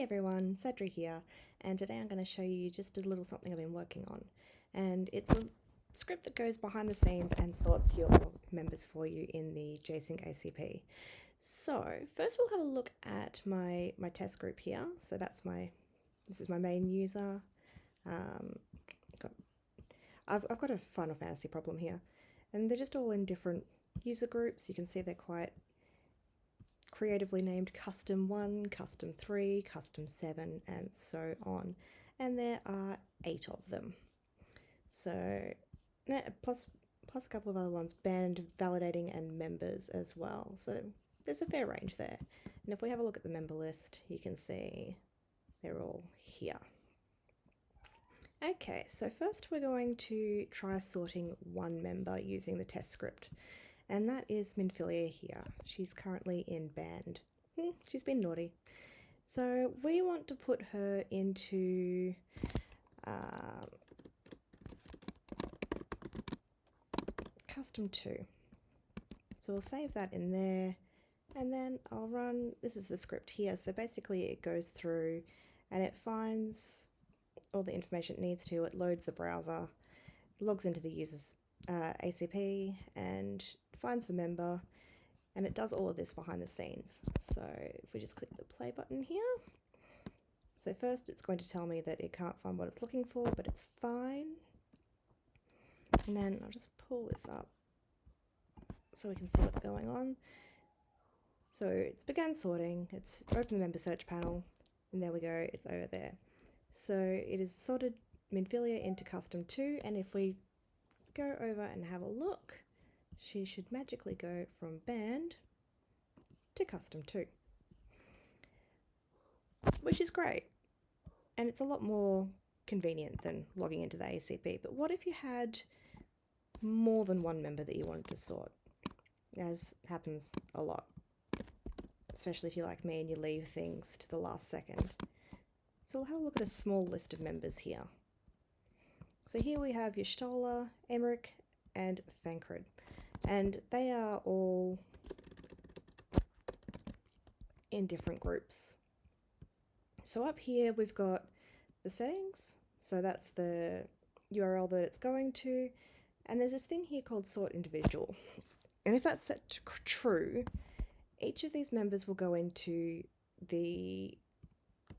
everyone, Sadri here, and today I'm going to show you just a little something I've been working on. And it's a script that goes behind the scenes and sorts your members for you in the Jcink ACP. So first we'll have a look at my test group here. So this is my main user. I've got a Final Fantasy problem here, and they're just all in different user groups. You can see they're quite creatively named Custom 1, Custom 3, Custom 7, and so on. And there are 8 of them. So, plus a couple of other ones, banned, validating, and members as well. So there's a fair range there. And if we have a look at the member list, you can see they're all here. Okay, so first we're going to try sorting one member using the test script. And that is Minfilia here. She's currently in band. She's been naughty. So we want to put her into Custom 2. So we'll save that in there, and then I'll run, this is the script here, so basically it goes through and it finds all the information it needs to, it loads the browser, logs into the user's ACP and finds the member, and it does all of this behind the scenes. So if we just click the play button here, so first it's going to tell me that it can't find what it's looking for, but it's fine. And then I'll just pull this up so we can see what's going on. So it's began sorting, it's opened the member search panel, and there we go, it's over there. So it is sorted Minfilia into Custom 2, and if we go over and have a look, she should magically go from band to Custom 2, which is great, and it's a lot more convenient than logging into the ACP. But what if you had more than one member that you wanted to sort, as happens a lot, especially if you're like me and you leave things to the last second? So we'll have a look at a small list of members here. So here we have Y'shtola, Emmerich, and Thancred, and they are all in different groups. So up here we've got the settings, so that's the URL that it's going to, and there's this thing here called sort individual, and if that's set to true, each of these members will go into the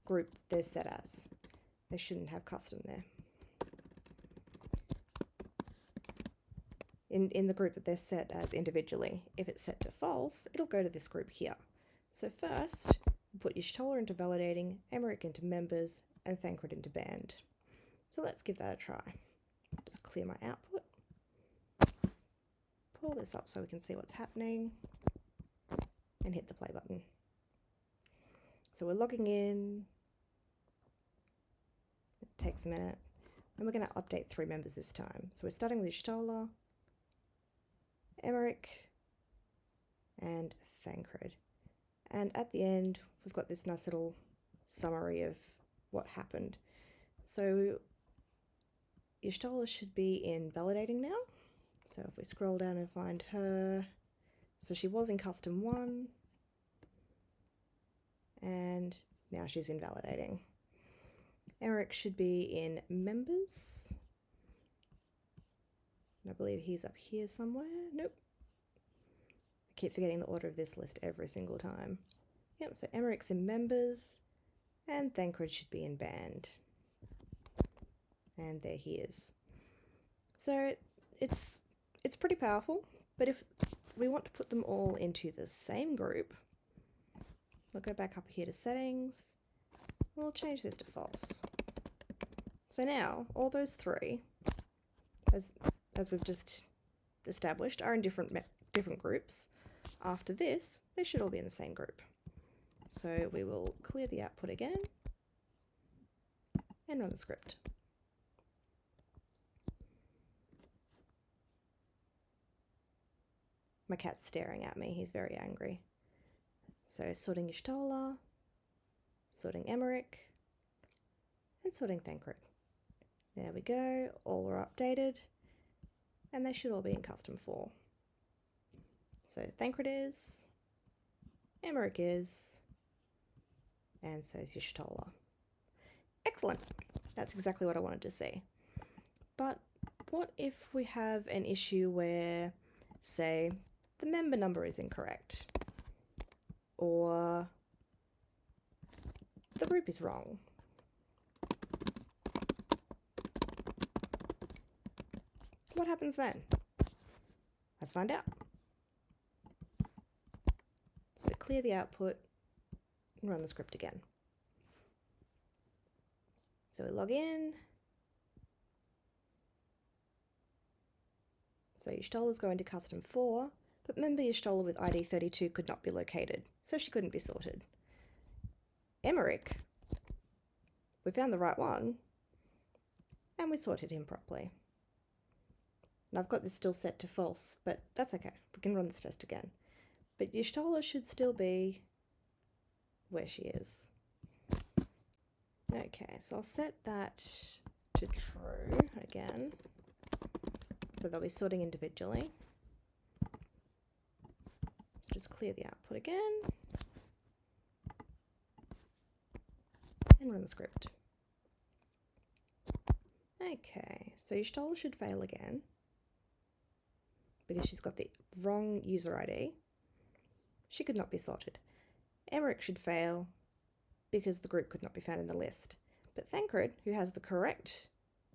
group they're set as. They shouldn't have custom there. In the group that they're set as individually. If it's set to false, it'll go to this group here. So first, we'll put Y'shtola into validating, Emmerich into members, and Thancred into band. So let's give that a try. Just clear my output. Pull this up so we can see what's happening, and hit the play button. So we're logging in. It takes a minute. And we're going to update 3 members this time. So we're starting with Y'shtola, Emmerich, and Thancred. And at the end, we've got this nice little summary of what happened. So Y'shtola should be in validating now. So if we scroll down and find her, so she was in Custom 1, and now she's in validating. Emmerich should be in members. I believe he's up here somewhere. Nope. I keep forgetting the order of this list every single time. Yep, so Emmerich's in members, and Thancred should be in band. And there he is. So it's pretty powerful, but if we want to put them all into the same group, we'll go back up here to settings, we'll change this to false. So now, all those 3, as we've just established, are in different groups. After this, they should all be in the same group. So we will clear the output again and run the script. My cat's staring at me, he's very angry. So sorting Y'shtola, sorting Emmerich, and sorting Thancred. There we go, all are updated, and they should all be in Custom 4. So Thancred is, Emmerich is, and so is your Stoller. Excellent. That's exactly what I wanted to see. But what if we have an issue where, say, the member number is incorrect, or the group is wrong? What happens then? Let's find out. So clear the output and run the script again. So we log in. So your Stoller's going to custom 4, but remember your Stoller with ID 32 could not be located, so she couldn't be sorted. Emmerich, we found the right one, and we sorted him properly. And I've got this still set to false, but that's okay. We can run this test again. But your Stoller should still be where she is. Okay, so I'll set that to true again. So they'll be sorting individually. So just clear the output again. And run the script. Okay, so your Stoller should fail again, because she's got the wrong user ID. She could not be sorted. Emmerich should fail because the group could not be found in the list. But Thancred, who has the correct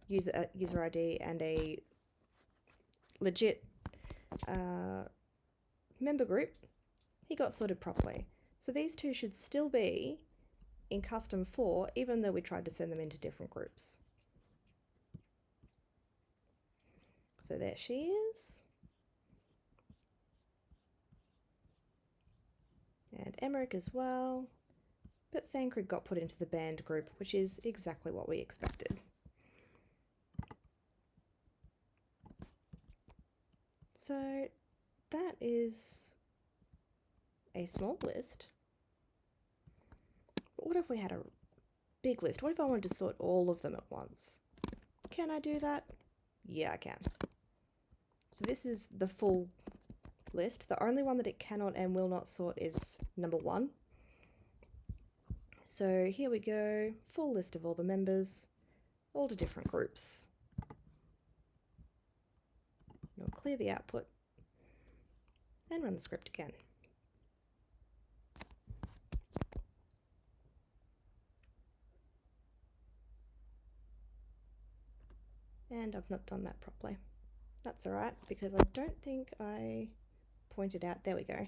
user ID and a legit member group, he got sorted properly. So these two should still be in custom 4, even though we tried to send them into different groups. So there she is. And Emmerich as well. But Thancred got put into the banned group, which is exactly what we expected. So that is a small list. But what if we had a big list? What if I wanted to sort all of them at once? Can I do that? Yeah, I can. So this is the full list. The only one that it cannot and will not sort is number 1. So here we go, full list of all the members, all the different groups. We'll clear the output and run the script again. And I've not done that properly. That's alright, because I don't think I pointed out, there we go.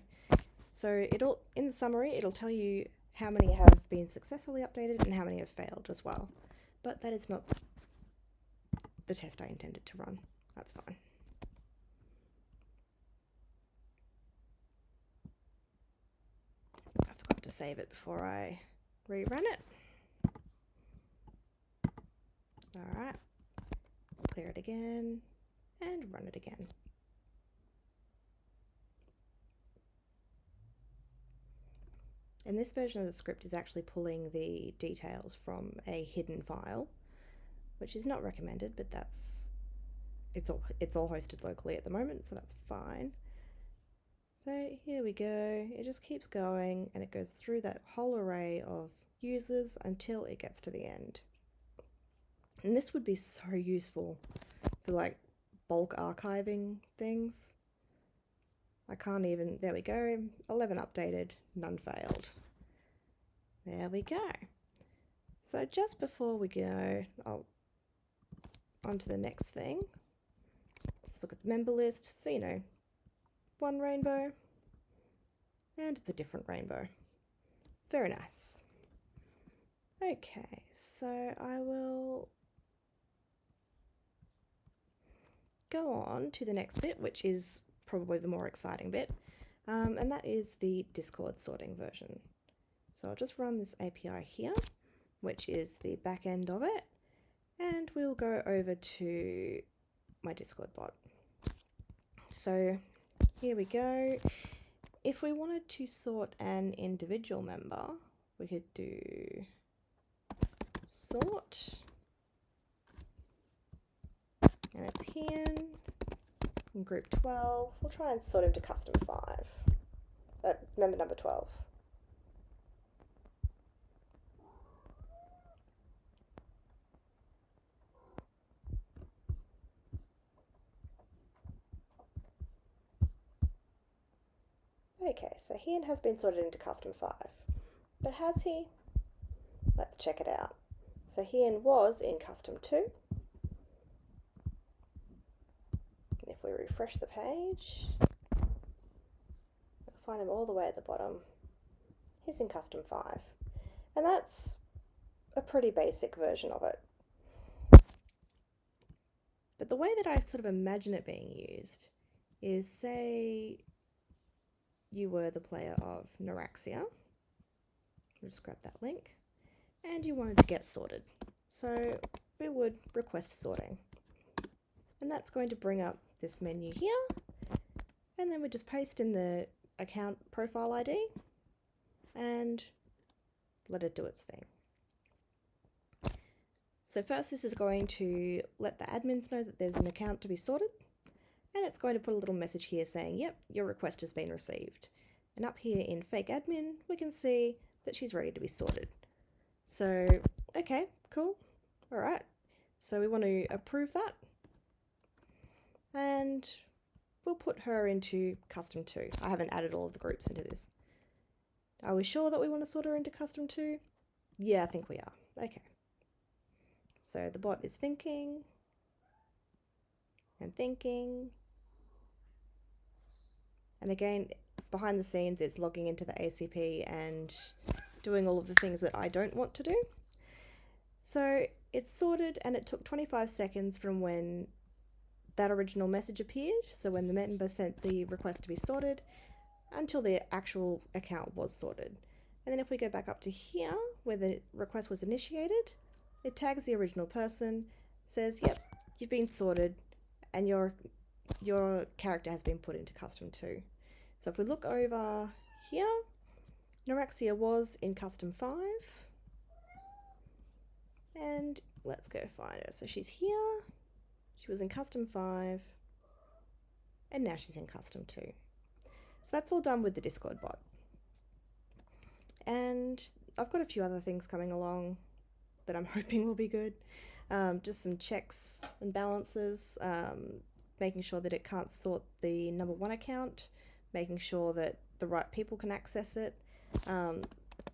So it'll, in the summary, it'll tell you how many have been successfully updated and how many have failed as well. But that is not the test I intended to run. That's fine. I forgot to save it before I rerun it. Alright, clear it again and run it again. And this version of the script is actually pulling the details from a hidden file, which is not recommended, but it's all hosted locally at the moment, so that's fine. So here we go, it just keeps going and it goes through that whole array of users until it gets to the end. And this would be so useful for like bulk archiving things. I can't even, there we go, 11 updated, none failed. There we go. So just before we go, on to the next thing. Just look at the member list, so you know, one rainbow, and it's a different rainbow. Very nice. Okay, so I will go on to the next bit, which is probably the more exciting bit, and that is the Discord sorting version. So I'll just run this API here, which is the back end of it, and we'll go over to my Discord bot. So here we go. If we wanted to sort an individual member, we could do sort, and it's here in group 12. We'll try and sort him to custom 5, member number 12. Okay, so Hian has been sorted into custom 5, but has he? Let's check it out. So Hian was in custom 2. If we refresh the page, we'll find him all the way at the bottom. He's in custom 5, and that's a pretty basic version of it. But the way that I sort of imagine it being used is, say you were the player of Neuraxia. We'll just grab that link. And you wanted to get sorted. So we would request sorting. And that's going to bring up this menu here. And then we just paste in the account profile ID and let it do its thing. So first, this is going to let the admins know that there's an account to be sorted, and it's going to put a little message here saying, yep, your request has been received. And up here in fake admin, we can see that she's ready to be sorted. So, okay, cool. All right. So we want to approve that, and we'll put her into custom 2. I haven't added all of the groups into this. Are we sure that we want to sort her into custom 2? Yeah, I think we are. Okay. So the bot is thinking and thinking. And again, behind the scenes, it's logging into the ACP and doing all of the things that I don't want to do. So it's sorted, and it took 25 seconds from when that original message appeared, so when the member sent the request to be sorted, until the actual account was sorted. And then if we go back up to here, where the request was initiated, it tags the original person, says, yep, you've been sorted, and your character has been put into custom 2. So if we look over here, Neuraxia was in custom 5. And let's go find her. So she's here, she was in custom 5, and now she's in custom 2. So that's all done with the Discord bot. And I've got a few other things coming along that I'm hoping will be good. Just some checks and balances, making sure that it can't sort the number 1 account, making sure that the right people can access it,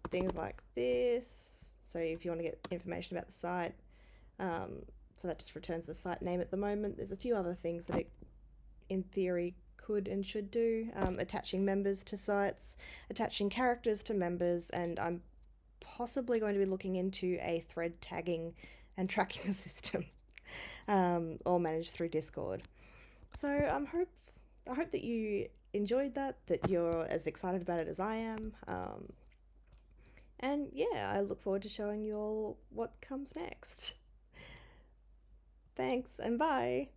things like this. So if you want to get information about the site, so that just returns the site name at the moment. There's a few other things that it, in theory, could and should do, attaching members to sites, attaching characters to members, and I'm possibly going to be looking into a thread tagging and tracking system, all managed through Discord. So I hope that you enjoyed that you're as excited about it as I am. And yeah, I look forward to showing you all what comes next. Thanks, and bye!